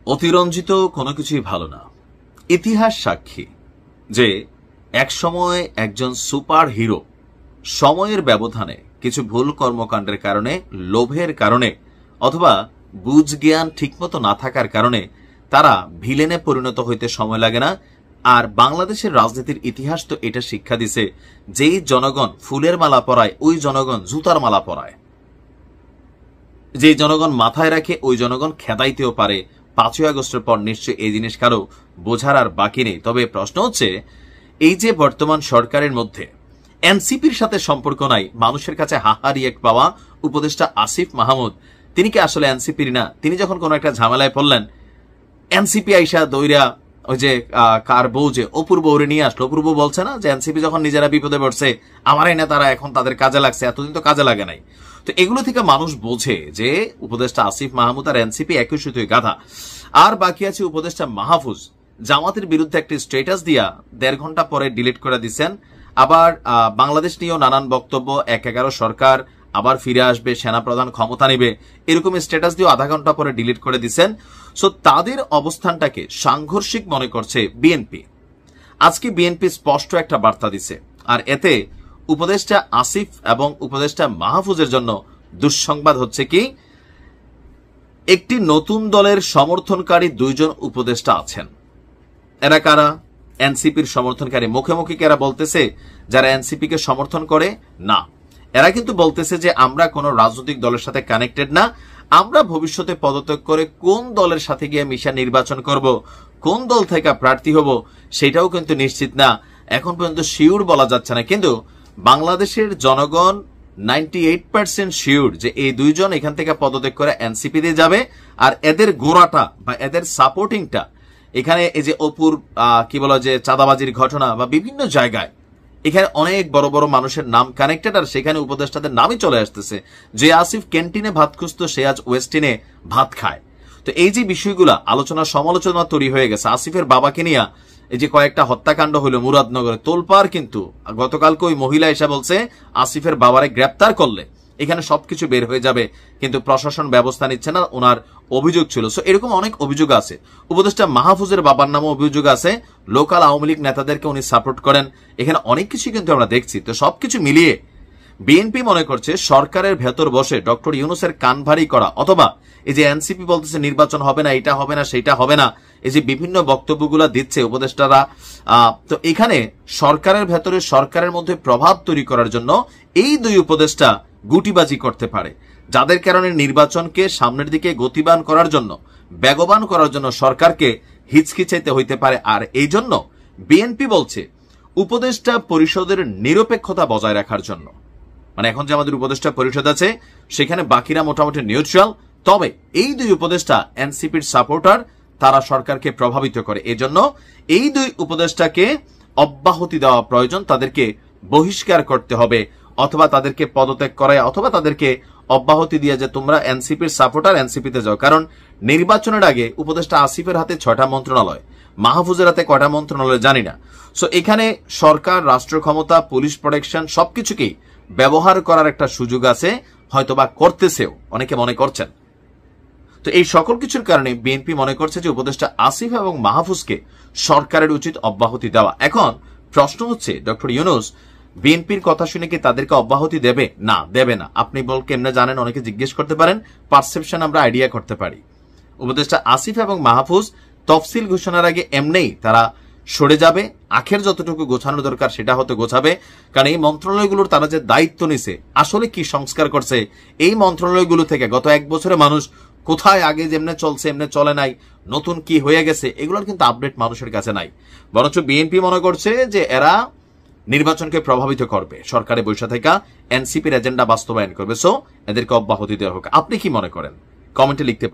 অতিরঞ্জিত কোনো কিছুই ভালো না। ইতিহাস সাক্ষী যে এক সময় একজন সুপার হিরো সময়ের ব্যবধানে কিছু ভুল কর্মকাণ্ডের কারণে, লোভের কারণে অথবা বুঝ জ্ঞান ঠিকমতো না থাকার কারণে তারা ভিলেনে পরিণত হইতে সময় লাগে না। আর বাংলাদেশের রাজনীতির ইতিহাস তো এটা শিক্ষা দিছে, যেই জনগণ ফুলের মালা পরায় ওই জনগণ জুতার মালা পরায়, যেই জনগণ মাথায় রাখে ওই জনগণ খেদাইতেও পারে। 5ই আগস্টের পর নিশ্চয়ই এই জিনিস কারো বোঝার আর বাকি নেই। তবে প্রশ্ন হচ্ছে, এই যে বর্তমান সরকারের মধ্যে এনসিপির সাথে সম্পর্ক নাই, মানুষের কাছে হাহা রিয়েক্ট পাওয়া উপদেষ্টা আসিফ মাহমুদ, তিনি কি আসলে এনসিপির না? তিনি যখন কোন একটা ঝামেলায় পড়লেন, এনসিপি আইসা দইরা ওই যে কার বউ যে অপূর্ব ওরে নিয়ে আসলো, অপূর্ব বলছে না যে এনসিপি যখন নিজেরা বিপদে পড়ছে আমার এই নেতারা এখন তাদের কাজে লাগছে, এতদিন তো কাজে লাগে নাই। তো এগুলো থেকে মানুষ বোঝে যে উপদেষ্টা আসিফ মাহমুদ আর এনসিপি একই সুতোয় গাধা। আর বাকি আছে উপদেষ্টা মাহফুজ, জামাতের বিরুদ্ধে একটি স্ট্যাটাস দিয়া 1.5 ঘন্টা পরে ডিলিট করে দিচ্ছেন। আবার বাংলাদেশ নিয়েও নানান বক্তব্য, 1/11 সরকার আবার ফিরে আসবে, সেনাপ্রধান ক্ষমতা নেবে, এরকম স্ট্যাটাস দিয়েও আধা ঘন্টা পরে ডিলিট করে দিচ্ছেন। সো তাদের অবস্থানটাকে সাংঘর্ষিক মনে করছে বিএনপি। আজকে বিএনপি স্পষ্ট একটা বার্তা দিছে, আর এতে উপদেষ্টা আসিফ এবং উপদেষ্টা মাহফুজের জন্য দুঃসংবাদ হচ্ছে কি, একটি নতুন দলের সমর্থনকারী 2 জন উপদেষ্টা আছেন। এরা কারা? এনসিপির সমর্থনকারী। মুখে মুখে এরা বলতেছে যারা এনসিপি কে সমর্থন করে না, এরা কিন্তু বলতেছে যে আমরা কোন রাজনৈতিক দলের সাথে কানেক্টেড না, আমরা ভবিষ্যতে পদত্যাগ করে কোন দলের সাথে গিয়ে মিশা নির্বাচন করব, কোন দল থেকে প্রার্থী হব সেটাও কিন্তু নিশ্চিত না, এখন পর্যন্ত শিওর বলা যাচ্ছে না। কিন্তু বাংলাদেশের জনগণ 98% শিওর যে এই 2 জন এখান থেকে পদত্যাগ করে এনসিপি দিয়ে যাবে। আর এদের গোড়াটা বা এদের সাপোর্টিংটা এখানে এই যে অপুর কি বলা যে চাঁদাবাজির ঘটনা বা বিভিন্ন জায়গায় এখানে অনেক বড় বড় মানুষের নাম কানেক্টেড, আর সেখানে উপদেষ্টাদের নামই চলে আসতেছে। যে আসিফ ক্যান্টিনে ভাত খুঁজত সে আজ ওয়েস্টিনে ভাত খায়। তো এই যে বিষয়গুলা আলোচনা সমালোচনা তৈরি হয়ে গেছে। আসিফের বাবাকে নিয়ে এই যে কয়েকটা হত্যাকাণ্ড হলো মুরাদনগরে, তোলপাড়, কিন্তু গতকালকে ওই মহিলা এসে বলছে আসিফের বাবারে গ্রেপ্তার করলে এখানে সবকিছু বের হয়ে যাবে, কিন্তু প্রশাসন ব্যবস্থা নিচ্ছে না, ওনার অভিযোগ ছিল। সো এরকম অনেক অভিযোগ আছে। উপদেষ্টা মাহফুজের বাবার নামে অভিযোগ আছে, লোকাল আওয়ামী লীগ নেতাদেরকে উনি সাপোর্ট করেন, এখানে অনেক কিছু কিন্তু আমরা দেখছি। তো সবকিছু মিলিয়ে বিএনপি মনে করছে সরকারের ভেতর বসে ডক্টর ইউনূসের কান ভারী করা, অথবা এই যে এনসিপি বলতেছে নির্বাচন হবে না, এটা হবে না, সেটা হবে না, এই যে বিভিন্ন বক্তব্যগুলো দিচ্ছে উপদেষ্টারা, তো এখানে সরকারের ভেতরে সরকারের মধ্যে প্রভাব তৈরি করার জন্য এই 2 উপদেষ্টা গুটিবাজি করতে পারে, যাদের কারণে নির্বাচনকে সামনের দিকে গতিবান করার জন্য, বেগবান করার জন্য সরকারকে হিচকিচাইতে হইতে পারে। আর এই জন্য বিএনপি বলছে উপদেষ্টা পরিষদের নিরপেক্ষতা বজায় রাখার জন্য, মানে এখন যে আমাদের উপদেষ্টা পরিষদ আছে সেখানে বাকিরা মোটামুটি নিউট্রাল, তবে এই 2 উপদেষ্টা এনসিপির সাপোর্টার, তারা সরকারকে প্রভাবিত করে। এজন্য এই 2 উপদেষ্টাকে অব্যাহতি দেওয়া প্রয়োজন, তাদেরকে বহিষ্কার করতে হবে, অথবা তাদেরকে পদত্যাগ করায়, অথবা তাদেরকে অব্যাহতি দিয়ে যে তোমরা এনসিপির সাপোর্টার এনসিপিতে যাও। কারণ নির্বাচনের আগে উপদেষ্টা আসিফের হাতে 6টা মন্ত্রণালয়, মাহফুজের হাতে কয়টা মন্ত্রণালয় জানি না। সো এখানে সরকার, রাষ্ট্র ক্ষমতা, পুলিশ প্রোটেকশন সবকিছুকেই ব্যবহার করার একটা সুযোগ আছে, হয়তোবা করতেছেও, অনেকে মনে করছেন। তো এই সকল কিছুর কারণে বিএনপি মনে করছে যে উপদেষ্টা আসিফ এবং মাহফুজকে সরকারের উচিত অব্যাহতি দেওয়া। এখন প্রশ্ন হচ্ছে, ডক্টর ইউনূস বিএনপির কথা শুনে কি তাদেরকে অব্যাহতি দেবে? না, দেবে না। আপনি বল কেমনে জানেন? অনেকে জিজ্ঞেস করতে পারেন, পারসেপশন আমরা আইডিয়া করতে পারি। উপদেষ্টা আসিফ এবং মাহফুজ তফসিল ঘোষণার আগে এমনিই তারা সরে যাবে, আখের যতটুকু গোছানো দরকার সেটা হতে গোছাবে। কারণ এই মন্ত্রণালয়গুলোর তারা যে দায়িত্ব নিছে, আসলে কি সংস্কার করছে এই মন্ত্রণালয়গুলো থেকে, গত 1 বছরে মানুষ কোথায় আগে যেমনে চলছে এমনি চলে নাই, নতুন কি হয়ে গেছে, এগুলোর কিন্তু আপডেট মানুষের কাছে নাই। বরঞ্চ বিএনপি মনে করছে যে এরা নির্বাচনকে প্রভাবিত করবে, সরকারে বৈশা থেকে এনসিপির এজেন্ডা বাস্তবায়ন করবে। সো এদেরকে অব্যাহতি দেওয়া হোক। আপনি কি মনে করেন? কমেন্টে লিখতে পারেন।